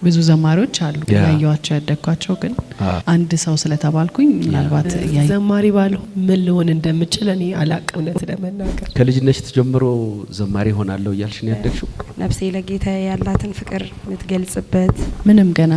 ብዙ ዘማሪዎች አሉ ያያዩአቸው ያደኳቸው ግን አንድ ሰው ስለተባልኩኝ ምናልባት ዘማሪ ባለው ምን ልሆን እንደምችል እኔ አላቅም ነት ለመናገር ከልጅነሽ ተጀምሮ ዘማሪ ሆናለሁ ያልሽ ነው ያደግሽው ነፍሴ ለጌታ ያላትን ፍቅር ምትገልጽበት ምንም ገና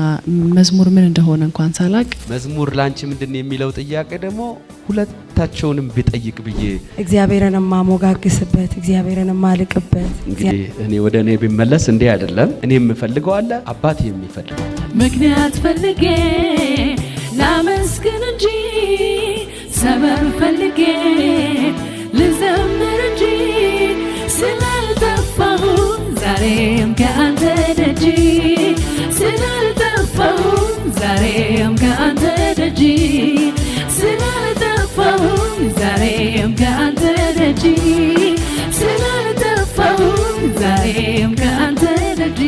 መዝሙር ምን እንደሆነ እንኳን ሳላቅ መዝሙር ላንቺ ምንድነው የሚለው ጥያቄ ደግሞ ሁለታቸውንም ቢጠይቅ ብዬ እግዚአብሔርን ማሞጋግስበት እግዚአብሔርን ማልቅበት እንግዲህ እኔ ወደ እኔ ቢመለስ እንዴ አይደለም እኔ የምፈልገው አለ አባቴ የሚፈልገው ምክንያት ፈልጌ ላመስግን እንጂ ሰበብ ፈልጌ ልዘምር እንጂ ስላልጠፋሁ ዛሬም ከአንተ ደጅ ስላልጠፋሁ ዛሬም ከአንተ ደጅ ስላልጠፋሁ ዛሬም ከአንተ ደጅ ስላልጠፋሁ ዛሬም ከአንተ ደጅ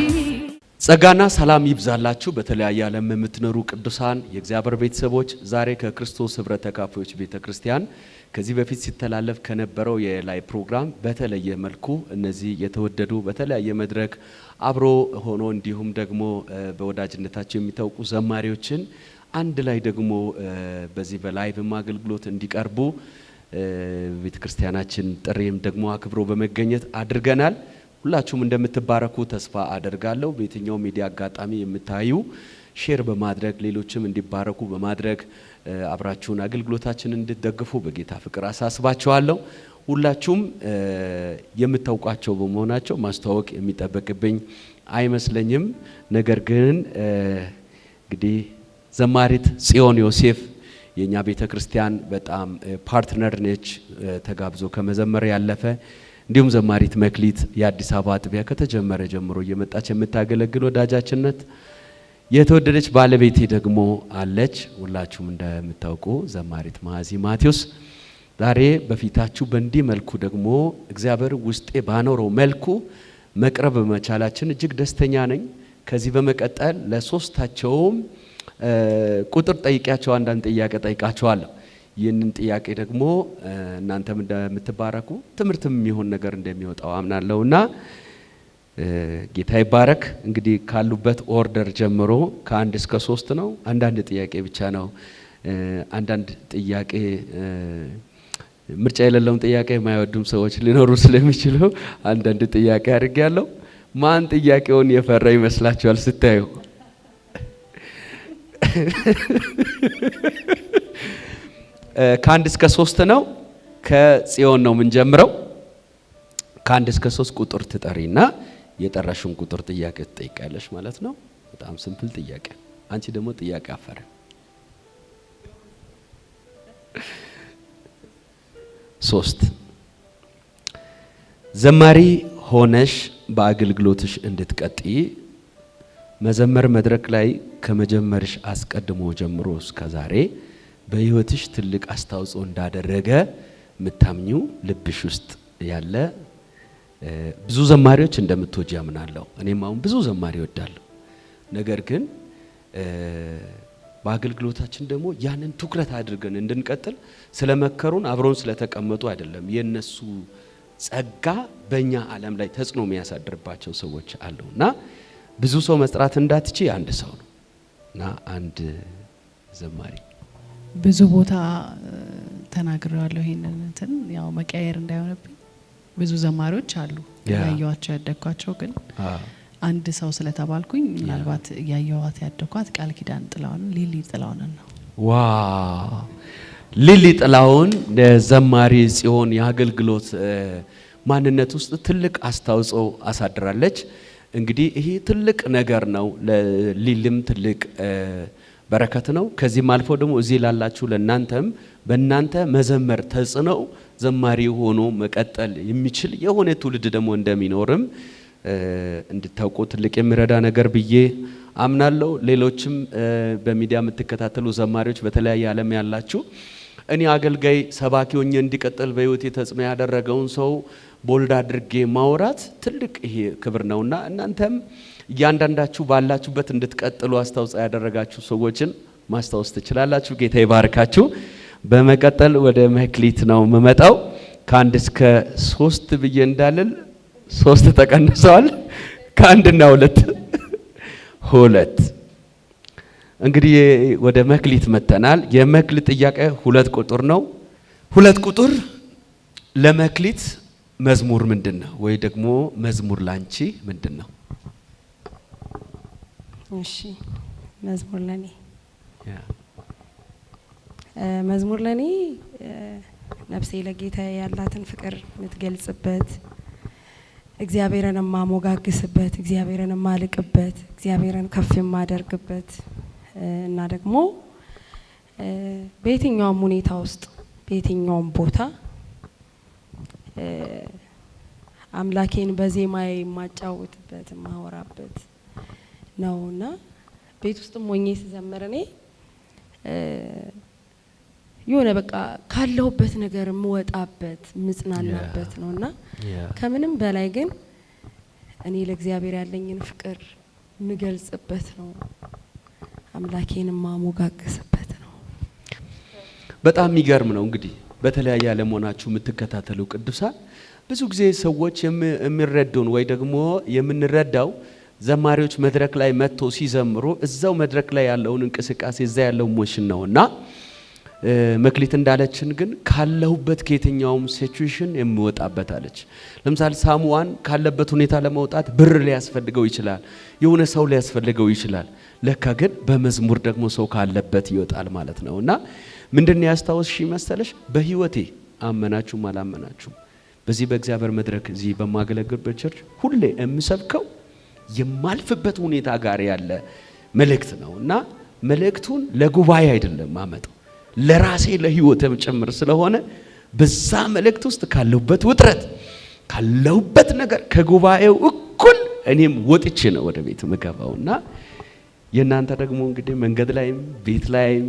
ጸጋና ሰላም ይብዛላችሁ በተለያየ ዓለም የምትኖሩ ቅዱሳን የእግዚአብሔር ቤተሰቦች ዛሬ ከክርስቶስ ህብረት ተካፋዮች ቤተክርስቲያን ከዚህ በፊት ሲተላለፍ ከነበረው የላይ ፕሮግራም በተለየ መልኩ እነዚህ የተወደዱ በተለያየ መድረክ አብሮ ሆኖ እንዲሁም ደግሞ በወዳጅነታቸው የሚታወቁ ዘማሪዎችን አንድ ላይ ደግሞ በዚህ በላይቭ አገልግሎት እንዲቀርቡ ቤተክርስቲያናችን ጥሪም ደግሞ አክብሮ በመገኘት አድርገናል። ሁላችሁም እንደምትባረኩ ተስፋ አደርጋለሁ። በየትኛው ሚዲያ አጋጣሚ የምታዩ ሼር በማድረግ ሌሎችም እንዲባረኩ በማድረግ አብራችሁን አገልግሎታችንን እንድትደግፉ በጌታ ፍቅር አሳስባችኋለሁ። ሁላችሁም የምታውቋቸው በመሆናቸው ማስተዋወቅ የሚጠበቅብኝ አይመስለኝም። ነገር ግን እንግዲህ ዘማሪት ጽዮን ዮሴፍ የኛ ቤተክርስቲያን በጣም ፓርትነር ነች። ተጋብዞ ከመዘመር ያለፈ እንዲሁም ዘማሪት መክሊት የአዲስ አበባ አጥቢያ ከተጀመረ ጀምሮ እየመጣች የምታገለግል ወዳጃችነት የተወደደች ባለቤቴ ደግሞ አለች። ሁላችሁም እንደምታውቁ ዘማሪት ማዚ ማቴዎስ ዛሬ በፊታችሁ በእንዲህ መልኩ ደግሞ እግዚአብሔር ውስጤ ባኖረው መልኩ መቅረብ መቻላችን እጅግ ደስተኛ ነኝ። ከዚህ በመቀጠል ለሶስታቸውም ቁጥር ጠይቂያቸው አንዳንድ ጥያቄ ጠይቃቸዋለሁ። ይህንን ጥያቄ ደግሞ እናንተም እንደምትባረኩ ትምህርትም የሚሆን ነገር እንደሚወጣው አምናለሁና ጌታ ይባረክ። እንግዲህ ካሉበት ኦርደር ጀምሮ ከ1 እስከ 3 ነው። አንዳንድ ጥያቄ ብቻ ነው። አንዳንድ ጥያቄ ምርጫ የሌለውን ጥያቄ የማይወዱም ሰዎች ሊኖሩ ስለሚችሉ አንዳንድ ጥያቄ አድርጌያለሁ። ማን ጥያቄውን የፈራ ይመስላችኋል ስታዩ? ከ1 እስከ 3 ነው። ከጽዮን ነው የምንጀምረው። ከ1 እስከ 3 ቁጥር ትጠሪና የጠራሽውን ቁጥር ጥያቄ ትጠይቃለሽ ማለት ነው። በጣም ሲምፕል ጥያቄ። አንቺ ደግሞ ጥያቄ አፈረ። 3 ዘማሪ ሆነሽ በአገልግሎትሽ እንድትቀጥይ መዘመር መድረክ ላይ ከመጀመርሽ አስቀድሞ ጀምሮ እስከዛሬ በህይወትሽ ትልቅ አስተዋጽኦ እንዳደረገ ምታምኙ ልብሽ ውስጥ ያለ ብዙ ዘማሪዎች እንደምትወጂ አምናለሁ። እኔም አሁን ብዙ ዘማሪ እወዳለሁ። ነገር ግን በአገልግሎታችን ደግሞ ያንን ትኩረት አድርገን እንድንቀጥል ስለመከሩን አብሮን ስለተቀመጡ አይደለም። የነሱ ጸጋ በእኛ ዓለም ላይ ተጽዕኖ የሚያሳድርባቸው ሰዎች አሉና ብዙ ሰው መስራት እንዳትቺ አንድ ሰው ነው እና አንድ ዘማሪ ብዙ ቦታ ተናግሬዋለሁ። ይሄንን እንትን ያው መቀየር እንዳይሆንብኝ ብዙ ዘማሪዎች አሉ ያያዩአቸው ያደኳቸው ግን አንድ ሰው ስለተባልኩኝ ምናልባት ያያዩአት ያደኳት ቃል ኪዳን ጥላውን ሊሊ ጥላውን ነው። ዋው ሊሊ ጥላውን ዘማሪ ጽዮን የአገልግሎት ማንነት ውስጥ ትልቅ አስተዋጽኦ አሳድራለች። እንግዲህ ይሄ ትልቅ ነገር ነው። ለሊልም ትልቅ በረከት ነው። ከዚህም አልፎ ደግሞ እዚህ ላላችሁ ለናንተም በእናንተ መዘመር ተጽዕኖ ዘማሪ ሆኖ መቀጠል የሚችል የሆነ ትውልድ ደግሞ እንደሚኖርም እንድታውቁ ትልቅ የሚረዳ ነገር ብዬ አምናለሁ። ሌሎችም በሚዲያ የምትከታተሉ ዘማሪዎች በተለያየ ዓለም ያላችሁ እኔ አገልጋይ ሰባኪ ሆኜ እንዲቀጥል በህይወቴ ተጽዕኖ ያደረገውን ሰው ቦልድ አድርጌ ማውራት ትልቅ ይሄ ክብር ነውና እናንተም እያንዳንዳችሁ ባላችሁበት እንድትቀጥሉ አስተዋጽኦ ያደረጋችሁ ሰዎችን ማስታወስ ትችላላችሁ። ጌታ ይባርካችሁ። በመቀጠል ወደ መክሊት ነው የምመጣው። ከ1 እስከ 3 ብዬ እንዳልል 3 ተቀንሰዋል። ከ1 እና 2 2 እንግዲህ ወደ መክሊት መተናል። የመክሊት ጥያቄ 2 ቁጥር ነው። 2 ቁጥር ለመክሊት መዝሙር ምንድነው? ወይ ደግሞ መዝሙር ላንቺ ምንድነው? እሺ መዝሙር ለኔ መዝሙር ለኔ ነፍሴ ለጌታ ያላትን ፍቅር የምትገልጽበት፣ እግዚአብሔርን ማሞጋግስበት፣ እግዚአብሔርን ማልቅበት፣ እግዚአብሔርን ከፍ የማደርግበት እና ደግሞ በየትኛውም ሁኔታ ውስጥ በየትኛውም ቦታ አምላኬን በዜማ የማጫወትበት የማወራበት ነውና ቤት ውስጥም ሆኜ ስዘምር እኔ የሆነ በቃ ካለሁበት ነገር የምወጣበት ምጽናናበት ነውና ከምንም በላይ ግን እኔ ለእግዚአብሔር ያለኝን ፍቅር ምገልጽበት ነው። አምላኬን ማሞጋገስበት ነው። በጣም የሚገርም ነው። እንግዲህ በተለያየ ዓለም ሆናችሁ የምትከታተሉ ቅዱሳን ብዙ ጊዜ ሰዎች የሚረዱን ወይ ደግሞ የምንረዳው ዘማሪዎች መድረክ ላይ መጥቶ ሲዘምሩ እዛው መድረክ ላይ ያለውን እንቅስቃሴ እዛ ያለው ሞሽን ነውና መክሊት እንዳለችን ግን ካለሁበት ከየትኛውም ሲቹዌሽን የሚወጣበት አለች። ለምሳሌ ሳሙዋን ካለበት ሁኔታ ለመውጣት ብር ሊያስፈልገው ይችላል፣ የሆነ ሰው ሊያስፈልገው ይችላል። ለካ ግን በመዝሙር ደግሞ ሰው ካለበት ይወጣል ማለት ነውና ምንድነው ያስታውስሽ መሰለሽ? በህይወቴ አመናችሁም አላመናችሁም በዚህ በእግዚአብሔር መድረክ እዚህ በማገለግልበት ቸርች ሁሌ የምሰብከው የማልፍበት ሁኔታ ጋር ያለ መልእክት ነውና መልእክቱን ለጉባኤ አይደለም ማመጣው ለራሴ ለህይወቴም ጭምር ስለሆነ በዛ መልእክት ውስጥ ካለሁበት ውጥረት ካለሁበት ነገር ከጉባኤው እኩል እኔም ወጥቼ ነው ወደ ቤት መገባውና የናንተ ደግሞ እንግዲህ መንገድ ላይም ቤት ላይም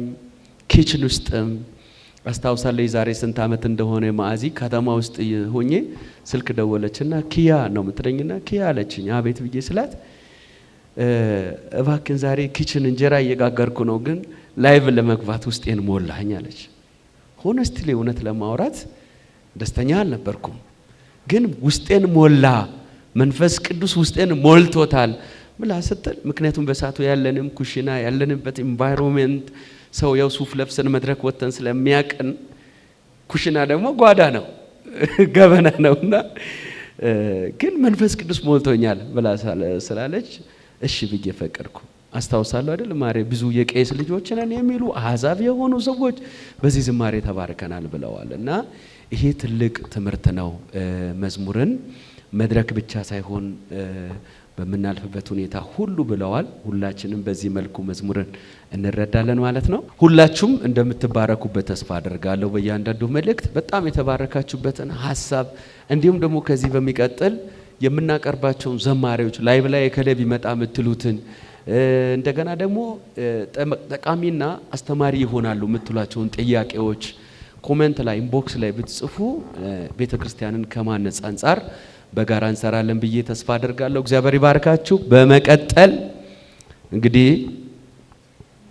ኪችን ውስጥም አስታውሳለሁ የዛሬ ስንት ዓመት እንደሆነ ማአዚ ከተማ ውስጥ ሆኜ ስልክ ደወለችና ኪያ ነው የምትለኝና ኪያ አለችኝ። አቤት ብዬ ስላት እባክን ዛሬ ኪችን እንጀራ እየጋገርኩ ነው ግን ላይቭ ለመግባት ውስጤን ሞላኝ አለች። ሆነስትሊ እውነት ለማውራት ደስተኛ አልነበርኩም ግን ውስጤን ሞላ፣ መንፈስ ቅዱስ ውስጤን ሞልቶታል ብላ ስትል ምክንያቱም በሳቱ ያለንም ኩሽና ያለንበት ኢንቫይሮንመንት ሰው ያው ሱፍ ለብሰን መድረክ ወተን ስለሚያቀን ኩሽና ደግሞ ጓዳ ነው ገበና ነውና ግን መንፈስ ቅዱስ ሞልቶኛል ብላ ስላለች እሺ ብዬ ፈቀድኩ። አስታውሳለሁ አይደል ማሬ ብዙ የቄስ ልጆች ነን የሚሉ አሕዛብ የሆኑ ሰዎች በዚህ ዝማሬ ተባርከናል ብለዋልና ይሄ ትልቅ ትምህርት ነው። መዝሙርን መድረክ ብቻ ሳይሆን በመናልፍበት ሁኔታ ሁሉ ብለዋል። ሁላችንም በዚህ መልኩ መዝሙርን እንረዳለን ማለት ነው። ሁላችሁም እንደምትባረኩበት ተስፋ አደርጋለሁ። በእያንዳንዱ መልእክት በጣም የተባረካችሁበትን ሐሳብ እንዲሁም ደግሞ ከዚህ በሚቀጥል የምናቀርባቸውን ዘማሪዎች ላይቭ ላይ የከለብ ይመጣ የምትሉትን እንደገና ደግሞ ጠቃሚና አስተማሪ ይሆናሉ የምትሏቸውን ጥያቄዎች ኮሜንት ላይ ኢንቦክስ ላይ ብትጽፉ ቤተክርስቲያንን ከማነጽ አንፃር በጋራ እንሰራለን ብዬ ተስፋ አደርጋለሁ። እግዚአብሔር ይባርካችሁ። በመቀጠል እንግዲህ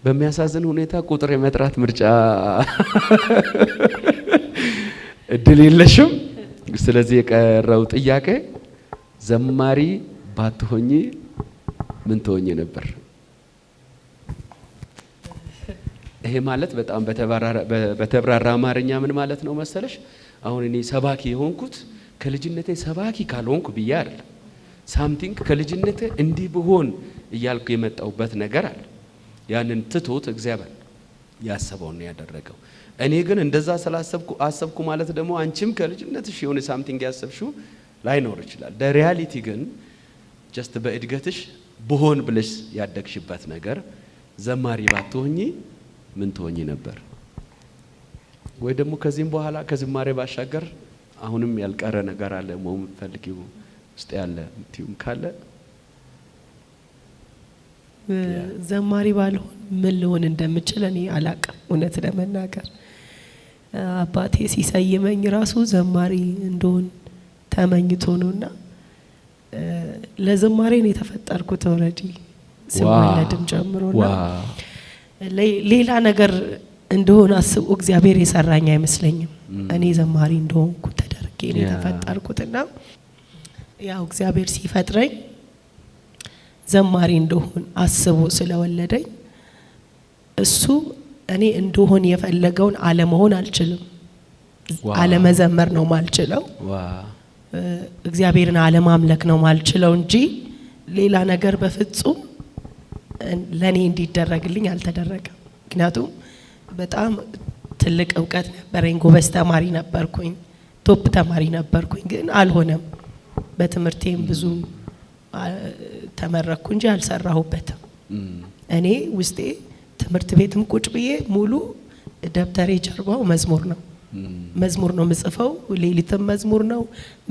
በሚያሳዝን ሁኔታ ቁጥር የመጥራት ምርጫ እድል የለሽም። ስለዚህ የቀረው ጥያቄ ዘማሪ ባትሆኚ ምን ትሆኚ ነበር? ይሄ ማለት በጣም በተብራራ አማርኛ ምን ማለት ነው መሰለሽ? አሁን እኔ ሰባኪ የሆንኩት ከልጅነቴ ሰባኪ ካልሆንኩ ብዬ አይደለም። ሳምቲንግ ከልጅነቴ እንዲህ ብሆን እያልኩ የመጣውበት ነገር አለ። ያንን ትቶት እግዚአብሔር ያሰበው ነው ያደረገው። እኔ ግን እንደዛ አሰብኩ ማለት ደግሞ አንቺም ከልጅነትሽ የሆነ ሳምቲንግ ያሰብሽው ላይኖር ይችላል። ሪያሊቲ ግን ጀስት በእድገትሽ ብሆን ብለሽ ያደግሽበት ነገር ዘማሪ ባትሆኚ ምን ትሆኚ ነበር? ወይ ደግሞ ከዚህም በኋላ ከዝማሬ ባሻገር አሁንም ያልቀረ ነገር አለ መሆን ፈልጊው ውስጥ ያለ እንቲም ካለ ዘማሪ ባልሆን ምን ልሆን እንደምችል እኔ አላቅም። እውነት ለመናገር አባቴ ሲሰይመኝ ራሱ ዘማሪ እንደሆን ተመኝቶ ነውና ለዘማሪ ነው የተፈጠርኩት። ኦሬዲ ስወለድም ጀምሮና ሌላ ነገር እንደሆነ አስቡ እግዚአብሔር የሰራኝ አይመስለኝም። እኔ ዘማሪ እንደሆንኩ ተደርጌ ነው የተፈጠርኩትና ያው እግዚአብሔር ሲፈጥረኝ ዘማሪ እንደሆን አስቦ ስለወለደኝ እሱ እኔ እንደሆን የፈለገውን አለመሆን አልችልም። አለመዘመር ነው ማልችለው። እግዚአብሔርን አለማምለክ ነው ማልችለው እንጂ ሌላ ነገር በፍጹም ለኔ እንዲደረግልኝ አልተደረገም። ምክንያቱም በጣም ትልቅ እውቀት ነበረኝ፣ ጎበዝ ተማሪ ነበርኩኝ፣ ቶፕ ተማሪ ነበርኩኝ። ግን አልሆነም። በትምህርቴም ብዙ ተመረኩ እንጂ አልሰራሁበትም። እኔ ውስጤ ትምህርት ቤትም ቁጭ ብዬ ሙሉ ደብተሬ ጀርባው መዝሙር ነው። መዝሙር ነው ምጽፈው። ሌሊትም መዝሙር ነው፣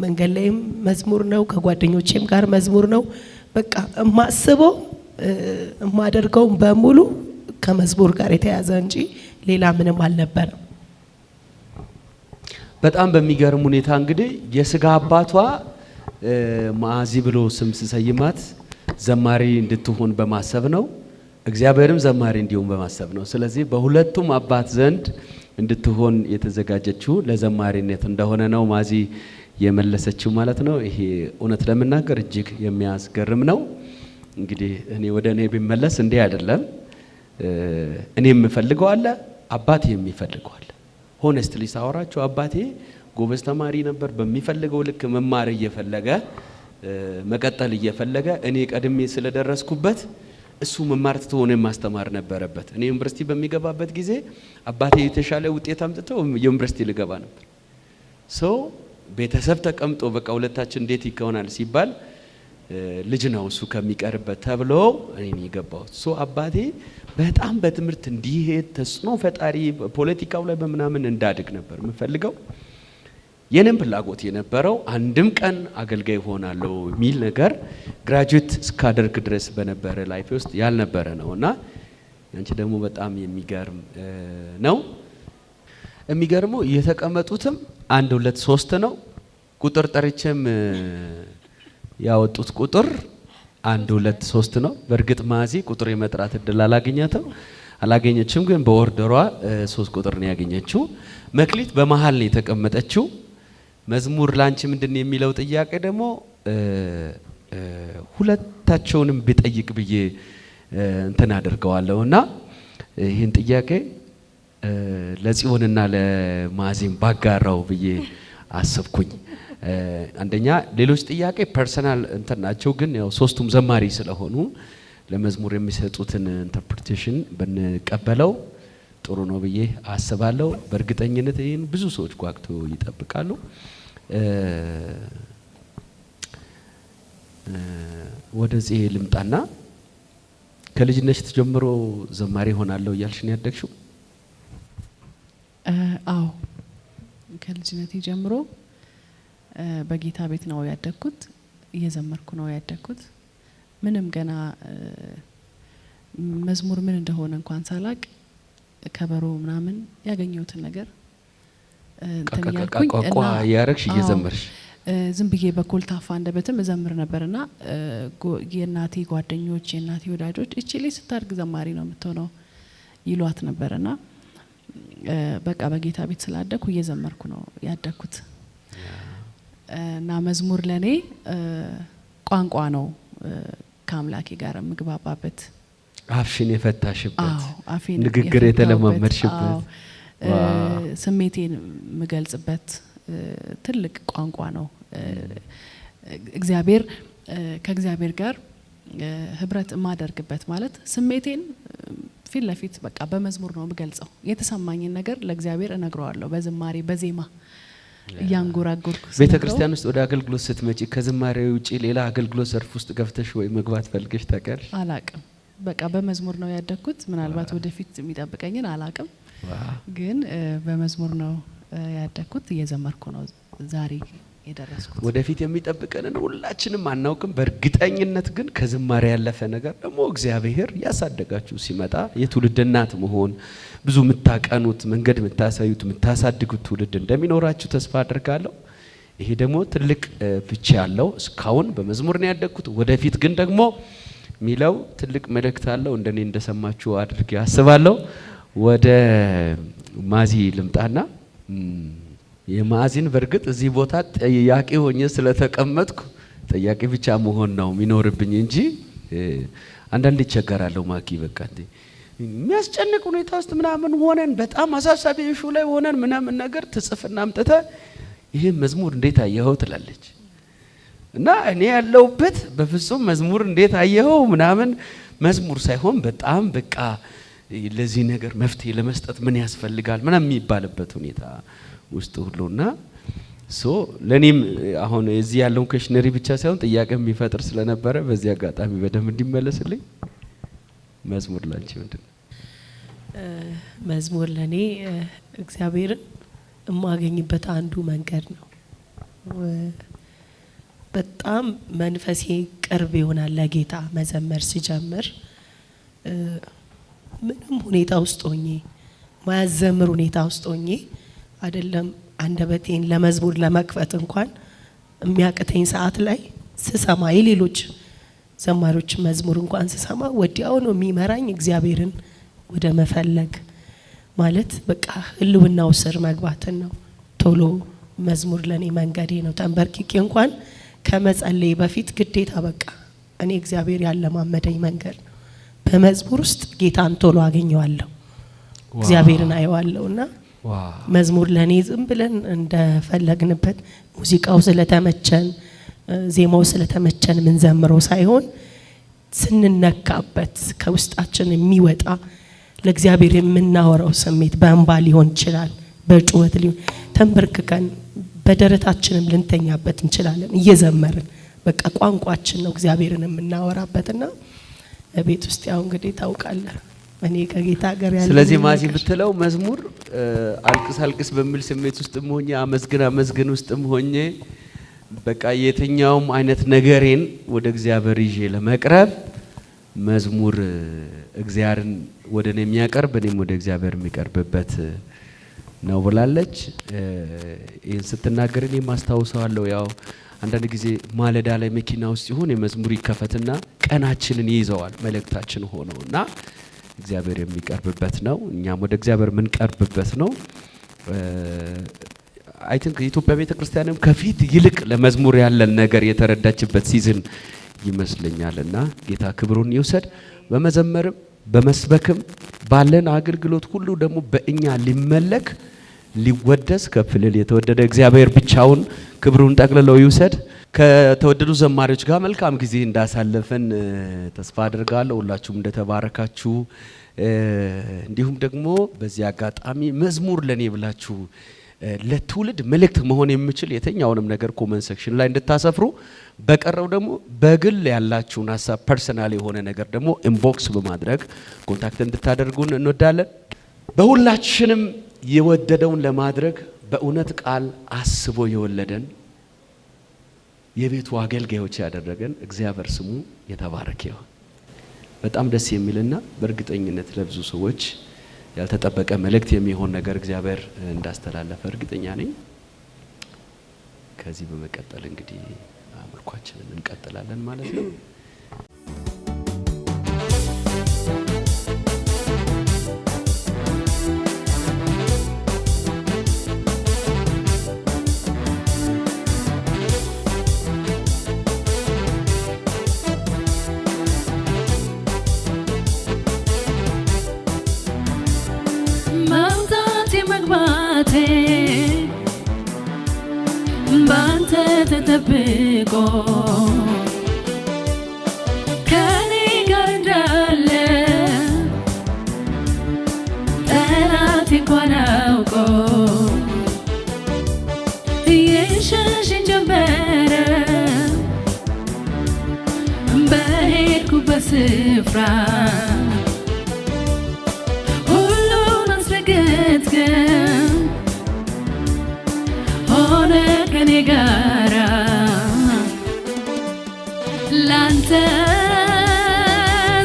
መንገድ ላይም መዝሙር ነው፣ ከጓደኞቼም ጋር መዝሙር ነው። በቃ እማስበው እማደርገው በሙሉ ከመዝሙር ጋር የተያዘ እንጂ ሌላ ምንም አልነበረም። በጣም በሚገርም ሁኔታ እንግዲህ የስጋ አባቷ ማዚ ብሎ ስም ሲሰይማት ዘማሪ እንድትሆን በማሰብ ነው። እግዚአብሔርም ዘማሪ እንዲሆን በማሰብ ነው። ስለዚህ በሁለቱም አባት ዘንድ እንድትሆን የተዘጋጀችው ለዘማሪነት እንደሆነ ነው ማዚ የመለሰችው ማለት ነው። ይሄ እውነት ለመናገር እጅግ የሚያስገርም ነው። እንግዲህ እኔ ወደ እኔ ቢመለስ እንዲህ አይደለም። እኔ የምፈልገው አለ፣ አባቴ የሚፈልገው አለ። ሆነስትሊ ሳወራችሁ አባቴ ጎበዝ ተማሪ ነበር። በሚፈልገው ልክ መማር እየፈለገ መቀጠል እየፈለገ እኔ ቀድሜ ስለደረስኩበት እሱ መማር ትቶ እኔን ማስተማር ነበረበት። እኔ ዩኒቨርሲቲ በሚገባበት ጊዜ አባቴ የተሻለ ውጤት አምጥቶ ዩኒቨርሲቲ ልገባ ነበር። ቤተሰብ ተቀምጦ በቃ ሁለታችን እንዴት ይከውናል ሲባል ልጅ ነው እሱ ከሚቀርበት ተብሎ እኔ የገባሁት። አባቴ በጣም በትምህርት እንዲሄድ ተጽዕኖ ፈጣሪ ፖለቲካው ላይ በምናምን እንዳድግ ነበር የምፈልገው። የኔም ፍላጎት የነበረው አንድም ቀን አገልጋይ ሆናለሁ የሚል ነገር ግራጁዌት እስካደርግ ድረስ በነበረ ላይፍ ውስጥ ያልነበረ ነውና አንቺ ደግሞ በጣም የሚገርም ነው። የሚገርመው የተቀመጡትም 1 2 3 ነው። ቁጥር ጠርቼም ያወጡት ቁጥር 1 2 3 ነው። በእርግጥ ማዚ ቁጥር የመጥራት እድል አላገኘችም፣ ግን በኦርደሯ 3 ቁጥር ነው ያገኘችው። መክሊት በመሃል ነው የተቀመጠችው። መዝሙር ላንቺ ምንድነው የሚለው ጥያቄ ደግሞ ሁለታቸውንም ቢጠይቅ ብዬ እንትን አድርገዋለሁና ይህን ጥያቄ ለጽዮንና ለማዚም ባጋራው ብዬ አሰብኩኝ። አንደኛ ሌሎች ጥያቄ ፐርሰናል እንትን ናቸው፣ ግን ያው ሶስቱም ዘማሪ ስለሆኑ ለመዝሙር የሚሰጡትን ኢንተርፕሪቴሽን ብንቀበለው ጥሩ ነው ብዬ አስባለሁ። በእርግጠኝነት ይህን ብዙ ሰዎች ጓግቶ ይጠብቃሉ። ወደዚህ ልምጣና ከልጅነሽ ተጀምሮ ዘማሪ ሆናለሁ እያልሽ ነው ያደግሽው? አዎ ከልጅነቴ ጀምሮ በጌታ ቤት ነው ያደግኩት። እየዘመርኩ ነው ያደግኩት። ምንም ገና መዝሙር ምን እንደሆነ እንኳን ሳላቅ ከበሮ ምናምን ያገኘሁትን ነገር እንትን ያልኩኝ እና ያረክሽ እየዘመርሽ ዝም ብዬ በኮልታፋ አንደበትም እዘምር ነበርና የእናቴ ጓደኞች የእናቴ ወዳጆች እቺ ልጅ ስታድግ ዘማሪ ነው የምትሆነው ይሏት ነበርና በቃ በጌታ ቤት ስላደኩ እየዘመርኩ ነው ያደኩት። እና መዝሙር ለኔ ቋንቋ ነው፣ ከአምላኬ ጋር ምግባባበት፣ አፍሽን የፈታሽበት፣ ንግግር የተለማመድሽበት፣ ስሜቴን ምገልጽበት ትልቅ ቋንቋ ነው። እግዚአብሔር ከእግዚአብሔር ጋር ህብረት ማደርግበት ማለት ስሜቴን ፊት ለፊት በቃ በመዝሙር ነው ምገልጸው። የተሰማኝን ነገር ለእግዚአብሔር እነግረዋለሁ በዝማሬ በዜማ እያንጎራጎርኩ። ቤተክርስቲያን ውስጥ ወደ አገልግሎት ስትመጪ ከዝማሬ ውጪ ሌላ አገልግሎት ዘርፍ ውስጥ ገፍተሽ ወይ መግባት ፈልገሽ ታውቂያለሽ? አላቅም። በቃ በመዝሙር ነው ያደግኩት። ምናልባት ወደፊት የሚጠብቀኝን አላቅም፣ ግን በመዝሙር ነው ያደግኩት። እየዘመርኩ ነው ዛሬ የደረስኩት። ወደፊት የሚጠብቀንን ሁላችንም አናውቅም። በእርግጠኝነት ግን ከዝማሬ ያለፈ ነገር ደግሞ እግዚአብሔር ያሳደጋችሁ ሲመጣ የትውልድ እናት መሆን፣ ብዙ የምታቀኑት መንገድ የምታሳዩት የምታሳድጉት ትውልድ እንደሚኖራችሁ ተስፋ አድርጋለሁ። ይሄ ደግሞ ትልቅ ፍቺ ያለው እስካሁን በመዝሙር ነው ያደግኩት። ወደፊት ግን ደግሞ ሚለው ትልቅ መልእክት አለው። እንደኔ እንደሰማችሁ አድርጌ አስባለሁ። ወደ ማዚ ልምጣና የማዚን በርግጥ እዚህ ቦታ ጥያቄ ሆኜ ስለተቀመጥኩ ጥያቄ ብቻ መሆን ነው የሚኖርብኝ እንጂ አንዳንዴ ይቸገራለሁ ማኪ በቃ እንዴ የሚያስጨንቅ ሁኔታ ውስጥ ምናምን ሆነን በጣም አሳሳቢ ኢሹ ላይ ሆነን ምናምን ነገር ትጽፍና አምጥተ ይሄ መዝሙር እንዴት አየኸው ትላለች እና እኔ ያለውበት በፍጹም መዝሙር እንዴት አየኸው ምናምን መዝሙር ሳይሆን በጣም በቃ ለዚህ ነገር መፍትሄ ለመስጠት ምን ያስፈልጋል ምናምን የሚባልበት ሁኔታ ውስጥ ሁሉና ለኔም አሁን እዚህ ያለው ኩዌሽነሪ ብቻ ሳይሆን ጥያቄ የሚፈጥር ስለነበረ በዚህ አጋጣሚ በደንብ እንዲመለስልኝ መዝሙር ላንቺ ምንድነው? መዝሙር ለኔ እግዚአብሔርን የማገኝበት አንዱ መንገድ ነው። በጣም መንፈሴ ቅርብ ይሆናል ለጌታ መዘመር ሲጀምር ምንም ሁኔታ ውስጥ ሆኜ ማያዘምር ሁኔታ ውስጥ ሆኜ አይደለም አንደበቴን ለመዝሙር ለመክፈት እንኳን የሚያቅተኝ ሰዓት ላይ ስሰማ የሌሎች ዘማሪዎች መዝሙር እንኳን ስሰማ ወዲያው ነው የሚመራኝ እግዚአብሔርን ወደ መፈለግ ማለት በቃ ህልውናው ስር መግባትን ነው። ቶሎ መዝሙር ለኔ መንገዴ ነው። ተንበርክኬ እንኳን ከመጸለይ በፊት ግዴታ በቃ እኔ እግዚአብሔር ያለማመደኝ መንገድ ነው። በመዝሙር ውስጥ ጌታን ቶሎ አገኘዋለሁ፣ እግዚአብሔርን አየዋለሁና መዝሙር ለኔ ዝም ብለን እንደፈለግንበት ሙዚቃው ስለተመቸን ዜማው ስለተመቸን ምን ዘምረው ሳይሆን ስንነካበት ከውስጣችን የሚወጣ ለእግዚአብሔር የምናወራው ስሜት በእንባ ሊሆን ይችላል፣ በጩኸት ሊሆን ተንበርክከን በደረታችንም ልንተኛበት እንችላለን እየዘመርን በቃ ቋንቋችን ነው እግዚአብሔርን የምናወራበትና ቤት ውስጥ ያው እንግዲህ ታውቃለህ እኔ ከጌታ ጋር ያለ ስለዚህ ማዚ ብትለው መዝሙር አልቅስ አልቅስ በሚል ስሜት ውስጥም ሆኜ አመስግን ውስጥም ሆኜ በቃ የትኛውም አይነት ነገሬን ወደ እግዚአብሔር ይዤ ለመቅረብ መዝሙር እግዚአብሔርን ወደኔ የሚያቀርብ እኔም ወደ እግዚአብሔር የሚቀርብበት ነው ብላለች። ይሄን ስትናገር እኔ ማስታውሰዋለሁ ያው አንዳንድ ጊዜ ማለዳ ላይ መኪና ውስጥ ይሁን የመዝሙር ይከፈትና ቀናችንን ይይዘዋል መልእክታችን ሆነውና እግዚአብሔር የሚቀርብበት ነው እኛም ወደ እግዚአብሔር ምን ቀርብበት ነው። አይ ቲንክ የኢትዮጵያ ቤተክርስቲያንም ከፊት ይልቅ ለመዝሙር ያለን ነገር የተረዳችበት ሲዝን ይመስለኛልና ጌታ ክብሩን ይውሰድ። በመዘመርም በመስበክም ባለን አገልግሎት ሁሉ ደግሞ በእኛ ሊመለክ ሊወደስ ከፍልል የተወደደ እግዚአብሔር ብቻውን ክብሩን ጠቅልለው ይውሰድ። ከተወደዱ ዘማሪዎች ጋር መልካም ጊዜ እንዳሳለፈን ተስፋ አድርጋለሁ። ሁላችሁም እንደተባረካችሁ እንዲሁም ደግሞ በዚህ አጋጣሚ መዝሙር ለኔ ብላችሁ ለትውልድ መልእክት መሆን የሚችል የትኛውንም ነገር ኮሜንት ሴክሽን ላይ እንድታሰፍሩ በቀረው ደግሞ በግል ያላችሁን ሐሳብ ፐርሰናል የሆነ ነገር ደግሞ ኢንቦክስ በማድረግ ኮንታክት እንድታደርጉን እንወዳለን። በሁላችንም የወደደውን ለማድረግ በእውነት ቃል አስቦ የወለደን የቤቱ አገልጋዮች ያደረገን እግዚአብሔር ስሙ የተባረከ ይሁን። በጣም ደስ የሚልና በእርግጠኝነት ለብዙ ሰዎች ያልተጠበቀ መልእክት የሚሆን ነገር እግዚአብሔር እንዳስተላለፈ እርግጠኛ ነኝ። ከዚህ በመቀጠል እንግዲህ አምልኳችንን እንቀጥላለን ማለት ነው። ባንተ ተጠብቆ ከኔ ጋር እንዳለ ጠላት እንኳን አውቆ የሸሸኝ ጀመረ በሄድኩበት ስፍራ ሁሉን አስረገጥከኝ ሆነ ከኔ ጋራ ላንተ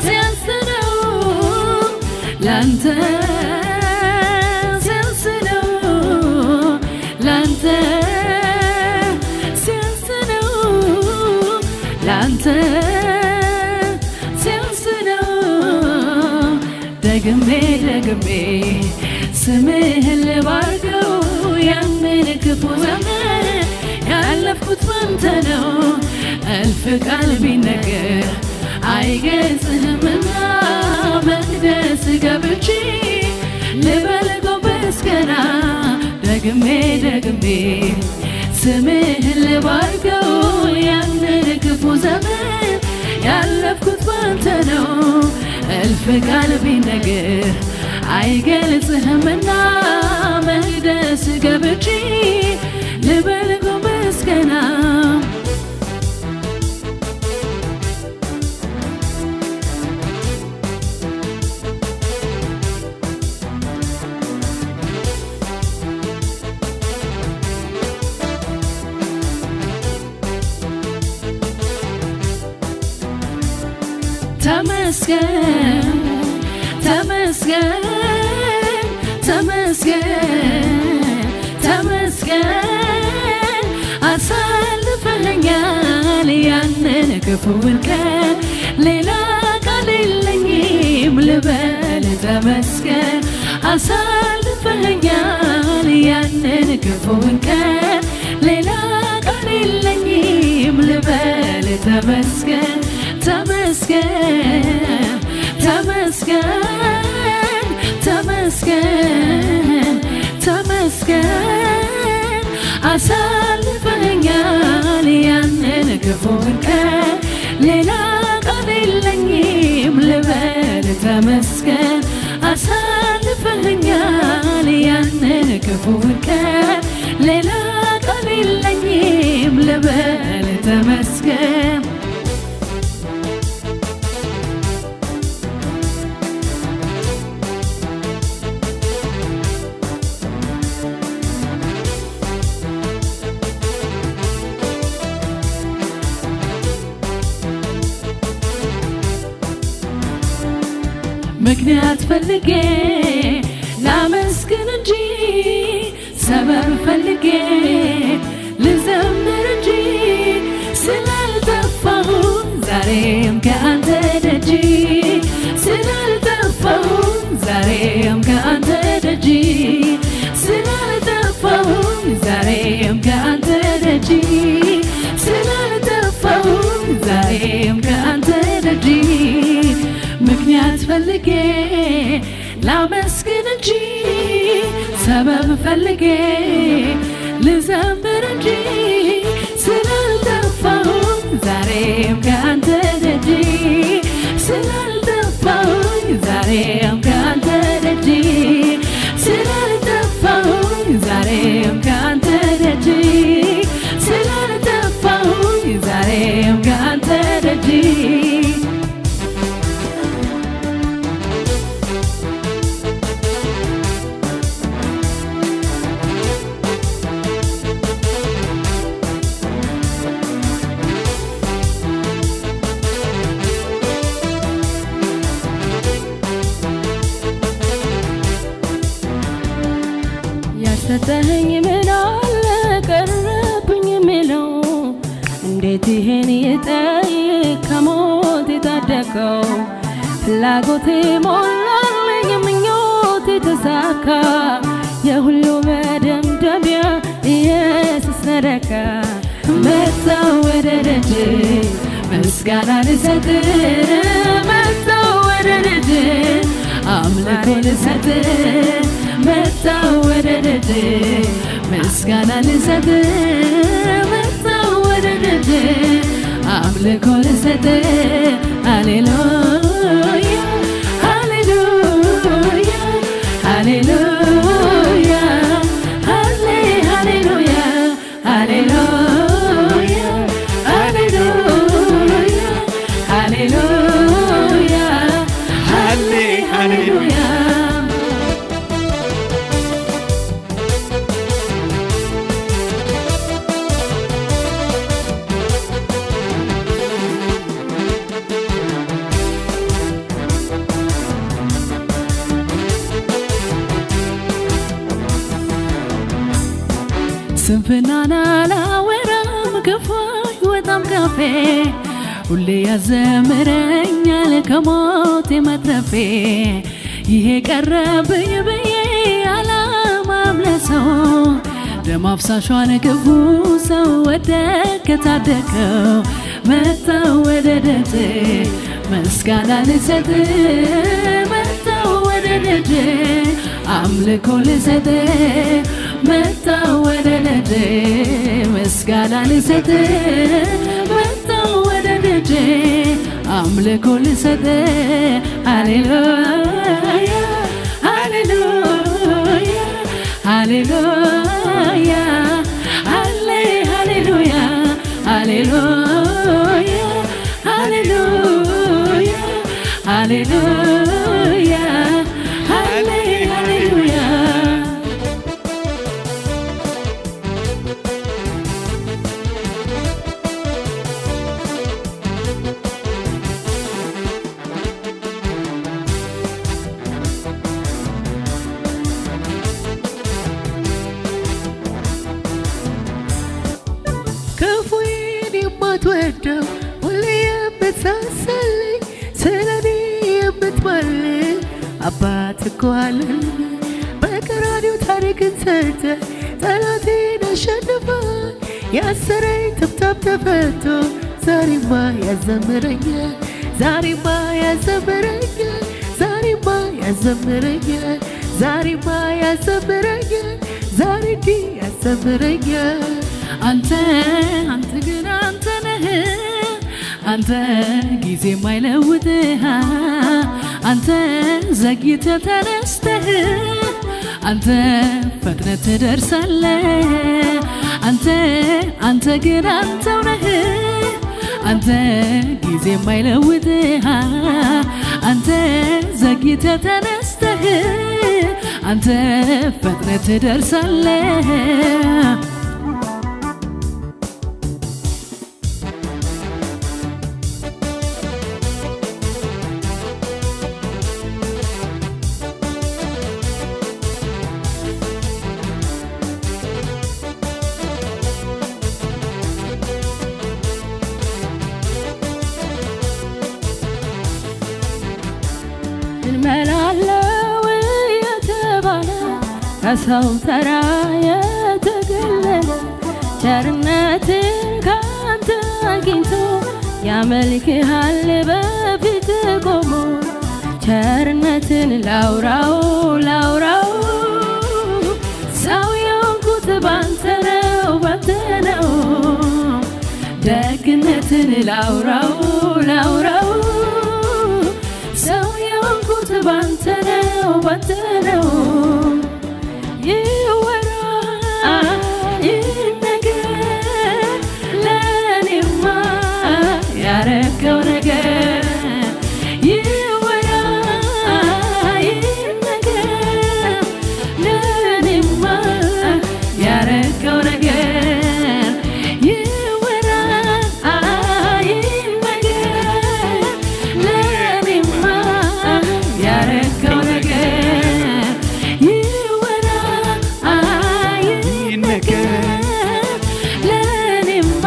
ሲያንስ ነው ላንተ ሲያንስ ነው ላንተ ሲያንስ ነው ላንተ ሲያንስ ነው ደግሜ ስምህን ልባርከው ያንን ክፉ ዘመን ያለፍኩት ባንተ ነው። እልፍ ቃል ቢነገር አይገልጽህምና መቅደስ ገብቼ ልበል ጎንበስ ቀና ደግሜ ደግሜ ስምህን ልባርከው ያንን ክፉ ዘመን ያለፍኩት ባንተ ነው እልፍ ቃል ቢነገር አይገልጽህምና መቅደስ ገብቼ ልበል ጎንበስ ቀና ተመስገን ተመስገን ተመስገን ተመስገን አሳልፈኸኛል ያንን ክፉውን ቀን ሌላ ቃል የለኝም ልበል ተመስገን አሳልፈኸኛል ያንን ክፉውን ቀን ሌላ ቃል የለኝም ልበል ተመስገን ተመስገን ተመስገን ተመስገን ተመስገን አሳልፈኸኛል ያንን ክፉን ቀን ሌላ ቃል የለኝም ልበል ተመስገን አሳልፈኸኛል ያንን ክፉን ቀን ሌላ ቃል የለኝም ልበል ተመስገን ምክንያት ፈልጌ ላመስግን እንጂ ሰበብ ፈልጌ ልዘምር እንጂ ስላልጠፋሁ ዛሬም ከአንተ ደጅ ስላልጠፋሁ ዛሬም ከአንተ ደጅ ስላልጠፋሁ ዛሬም ከአንተ ደጅ ስላልጠፋሁ ዛሬም ከአንተ ደጅ ምክንያት ፈልጌ ላመስግን እንጂ ሰበብ ፈልጌ ልዘምር እንጂ ስላልጠፋሁ ዛሬም ከአንተ ደጅ ስላልጠፋሁ ዛሬም ከአንተ ደጅ ስላልጠፋሁ ዛሬም ከአንተ ደጅ ስላልጠፋሁ ዛሬም ከአንተ ደጅ ሰጠኸኝ ምን አለ ቀረብኝ የሚለው እንዴት ይሄን ይጠይቅ ከሞት የታደገው ፍላጎቴ ሞላልኝ ምኞቴ ተሳካ የሁሉ መደምደሚያ ኢየሱስ ነደካ መጣሁ ወደ ደጅ ምስጋና ልሰጥ መጣሁ ወደ ደጅ አምልኮ ልሰጥ መጣሁ ወደ ደጅ ምስጋና ልሰጥ መጣሁ ወደ ደጅ አምልኮ ልሰጥ ሃሌሉያ ሃሌሉያ ሃሌሉያ ሃሌ ሃሌሉያ ሃሌሉያ ሃሌሉያ ሃሌሉያ ሃሌ ሃሌሉያ ስንፍናና ላወራም ክፉ አይወጣም ካፌ ሁሌ ያዘምረኛል ከሞት መትረፌ ይሄ ቀረብኝ ብዬ አላማም ለሰው ደም አፍሳሿን ክፉ ሰው ወደቀ ታደገው መጣሁ ወደ ደጅ ምስጋና ልሰጥ መጣሁ ወደ ደጅ አምልኮ ልሰጥ መጣሁ ወደ ደጅ ምስጋና ልሰጥ መጣሁ ወደ ደጅ አምልኮ ልሰጥ ሃሌሉያ ሃሌሉያ ሃሌሉያ ሃሌ ሃሌሉያ ሃሌሉያ ሃሌሉያ ሃሌሉያ ሃሌ ሃሌሉያ ክፉዬን የማትወደው ሁሌ የምትሳሳልኝ ስለኔ የምትማልድ አባት እኮ አለኝ። በቀራንዮ ታሪክን ሰርተ ጠላቴን አሸንፋል። ያሰረኝ ትብታብ ተፈቶ ዛሬማ ያዘምረኛል ዛሬማ ያዘምረኛል ዛሬማ ያዘምረኛል ዛሬማ ያዘምረኛል ዛሬ እንዲህ ያዘምረኛል። አንተ ግን አንተ ነህ አንተ ጊዜ የማይለውጥህ አንተ ዘግይተህ ተነስተህ አንተ ፈጥነህ ትደርሳለህ አንተ ግን አንተው ነህ አንተ ጊዜ የማይለውጥህ አንተ ዘግይተህ ተነስተህ አንተ ፈጥነህ ትደርሳለህ እንመላለው የተባለ ከሰው ተራ የተገለለ ቸርነትን ካንተ አግኝቶ ያመልክሃል በፊት ቆሞ ቸርነትን ላውራው ላውራው ሰው የሆንኩት ባንተ ነው ደግነትን ላውራው ላውራው ሰው የሆንኩት ባንተ ነው ይወራ ይነገር ለኔማ ያረከው ነገር ይወራ ይነገር ለኔማ ያረከው ነገር ይወራ ይነገር ለኔማ ያረከው ነገር ይወራ ይነገር ለኔማ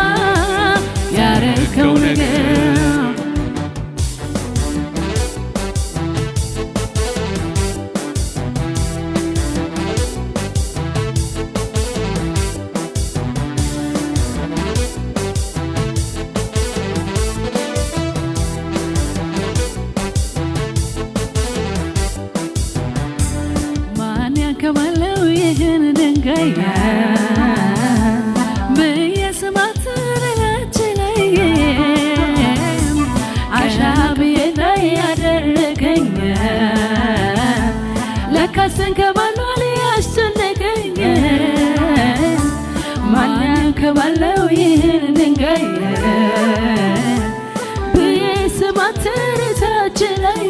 ያረከው ነገር ማን ያከማለው ይህን ድንጋይ በየስማት ላች ላይ አሻብዬ ላይ ያደረገኝ ለካስን ከባሏል ያስጨነቀኝ ማን ያከማለው ይህን ድንጋይ በየስማት ላች ላይ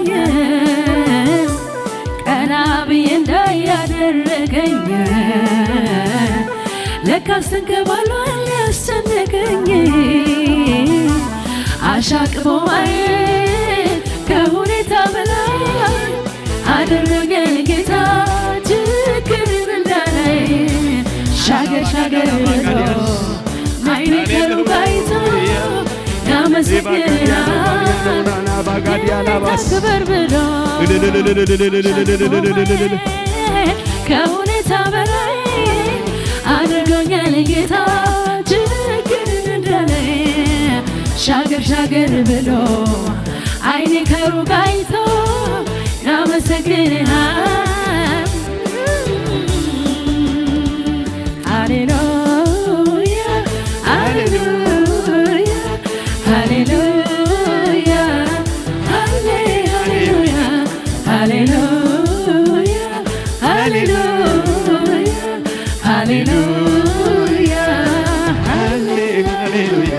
ቀና ብዬ እንዳያደረገኝ ለካስ ተንከባሏል ያስጨነቀኝ አሻቅቦ ማየት ከሁኔታ በላይ አደረገን ጌታ ችግርን እንዳላይ ሻገር ሻገር ብሎ አይኔ ከሩቅ አይቶ ያመሰግናል ክበር ብሎ ከሁኔታ በላይ አድርጎኛል ጌታ ችግርን እንዳላይ ሻገር ሻገር ብሎ አይኔ ከሩቅ አይቶ ያመሰግንሃል። ሃሌሉያ ሃሌሉያ ሃሌሉያ ሃሌሉያ ሃሌሉያ ሃሌሉያ ሃሌሉያ ሃሌሉያ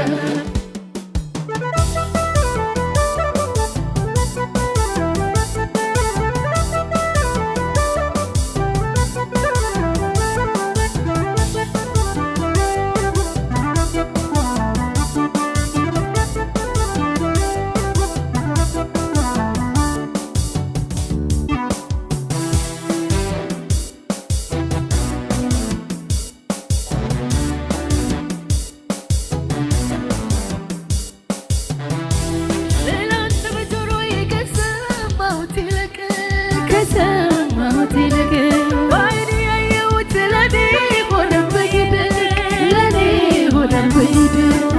ከሰማሁት ይልቅ በዓይኔ ያየሁት ለኔ ሆነብኝ ለኔ ሆነብኝ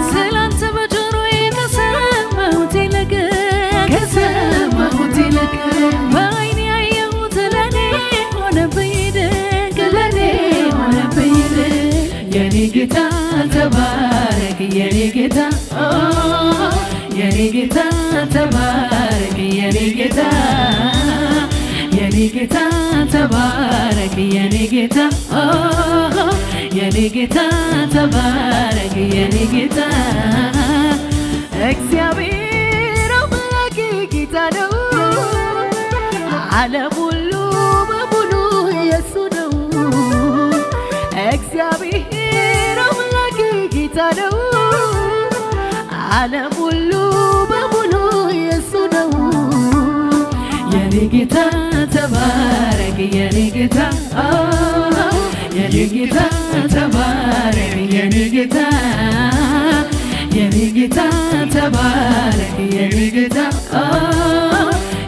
ስላንተ በጆሮዬ ከሰማሁት ይልቅ ከሰማሁት ይልቅ በዓይኔ ያየሁት ለኔ ሆነብኝ ለኔ ሆነብኝ የኔ ጌታ ተባረክ የኔ ጌታ የኔ ጌታ ተባረክ የኔ ጌታ የኔ ጌታ ተባረክ የኔ ጌታ የኔ ጌታ ተባረክ የኔ ጌታ እግዚአብሔር አምላኬ ጌታ ነው ዓለም ሁሉ በሙሉ የሱ ነው እግዚአብሔር አምላኬ ጌታ ነው ዓለም ሁሉ በሙሉ የሱ ነው የኔ ጌታ ተባረክ የኔ ጌታ የኔ ጌታ ተባረክ የኔ ጌታ የኔ ጌታ ተባረክ የኔ ጌታ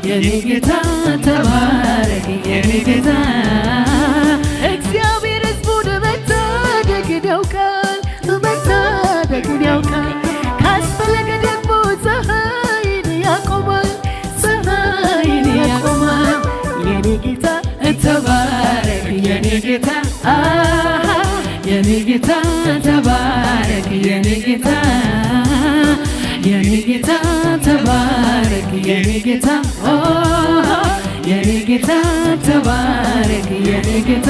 የኔ ጌታ ተባረክ የኔ ጌታ እግዚአብሔር ሕዝቡን መታደግን ያውቃል መታደግን ያውቃል ካስፈለገ ደግሞ ፀሐይን ያቆማል ፀሐይን ያቆማል የኔ ጌታ ተባረክ የኔ ጌታ የኔ ጌታ ተባረክ የኔ ጌታ የኔ ጌታ ተባረክ የኔ ጌታ የኔ ጌታ ተባረክ የኔ ጌታ